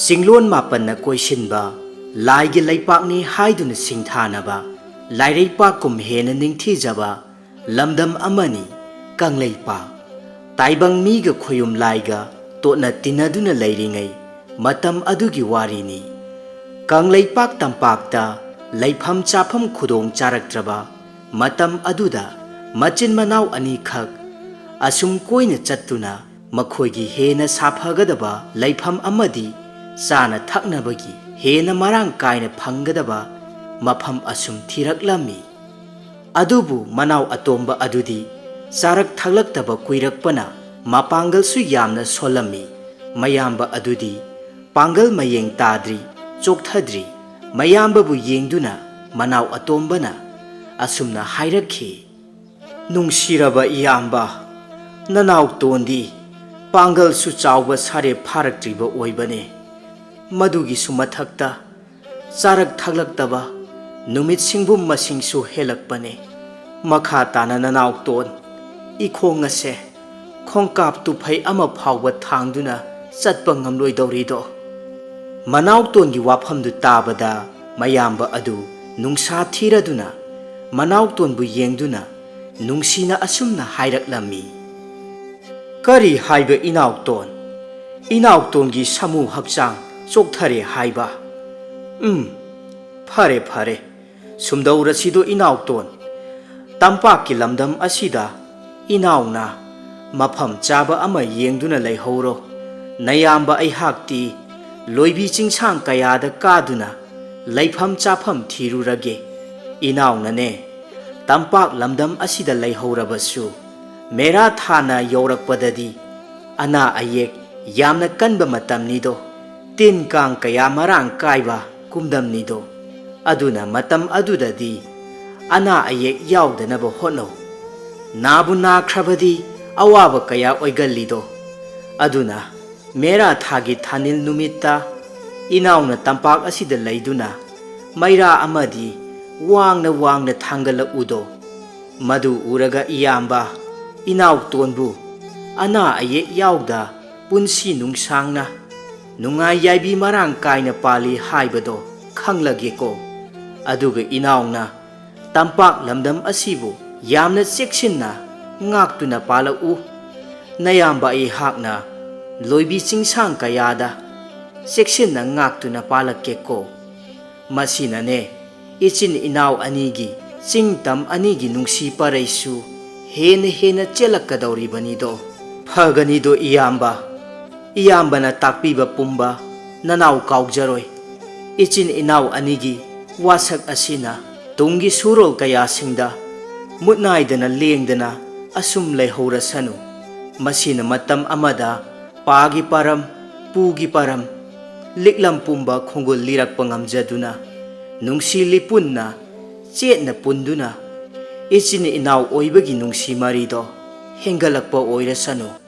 Singlon mapan na koisinba, laigi laipakni haiduna singthanaba, lairaipak kumhena ningthijaba, lamdam amani, kanglaipak. Taibang miga khoyum laiga, totna tinaduna lairingai, matam adugi warini. Kanglaipak tampakta, laifam chafam khudong charaktraba, matam aduda, machin manau ani khak, asum koina chattuna, makhoigi hena saphagadaba, laifam amadi, Sana thaknabagi hena marang kaina phangadaba mafam asum thiraklami adubu manau atomba adudi sarak thaklaktaba kuirakpana mapangal su yamna solami mayamba adudi pangal mayeng tadri chokthadri mayamba bu yengduna manau atombana asumna hairakhi nungsiraba iyamba nanau tondi pangal su chawba sare pharaktriba oibane Madugi sumathakta, sarak thaklaktaba, numit singbum masingsu helakpane, makha tana nanaw ton, ikhong ngase, khongkap tuphay ama phawba thangduna satpa ngamloi dawrido. Manaw ton gi wafamdu tabada, mayamba adu, nungsa thiraduna, manaw ton bu yengduna, nungsina asumna hairaklammi. Kari haiba inaw ton gi samu hakchang, Chokthare haiba. Phare phare. Sumdaura sido inaw ton. Tampak ki lamdam asida. Inaw na. Mafam chaba ama yengduna laihoro. Nayamba ay hakti. Loibi chingsang kayada kaduna. Laifam chafam thirurage. Inaw na ne. Tampak lamdam asida laihorabasu. Mera thana yaurakpadadi. Ana ayek. Yamna kanba matam nido. Tin kang kaya marang kaiba kumdam nido. Aduna matam adudadi. Ana ayek yawdanaba hono. Nabu nakrabadi awaba kaya oigallido. Aduna mera thagi thanil numita. Inaw na tampak asida layduna. Mayra amadi wangna thangala udo. Madu uraga iyamba. Inaw tonbu. Ana ayek yawda punsi nungsangna. Nungai yaibi marang kaina pali haibado khanglage ko aduga inaungna tampak lamdam asibu yamna cheksinna ngaktuna pala u nayamba ai hakna loibi chingsang kayada cheksinna ngaktuna palakke ko masina ne ichin inaw anigi chingtam anigi nungsi paraisu hena chelakadawribani do phagani do Iyambana takpiba pumba nanaw kaugjaroi. Ichin inaw anigi wasak asina tungi surol kaya singda mutnaidana lengdana asum laihorasanu. Masina matam amada pagi param pugi param liklam pumba khongol lirak pangamjaduna nungsi lipunna chetna punduna ichin inaw oibagi nungsi marido hengalakpa oirasanu.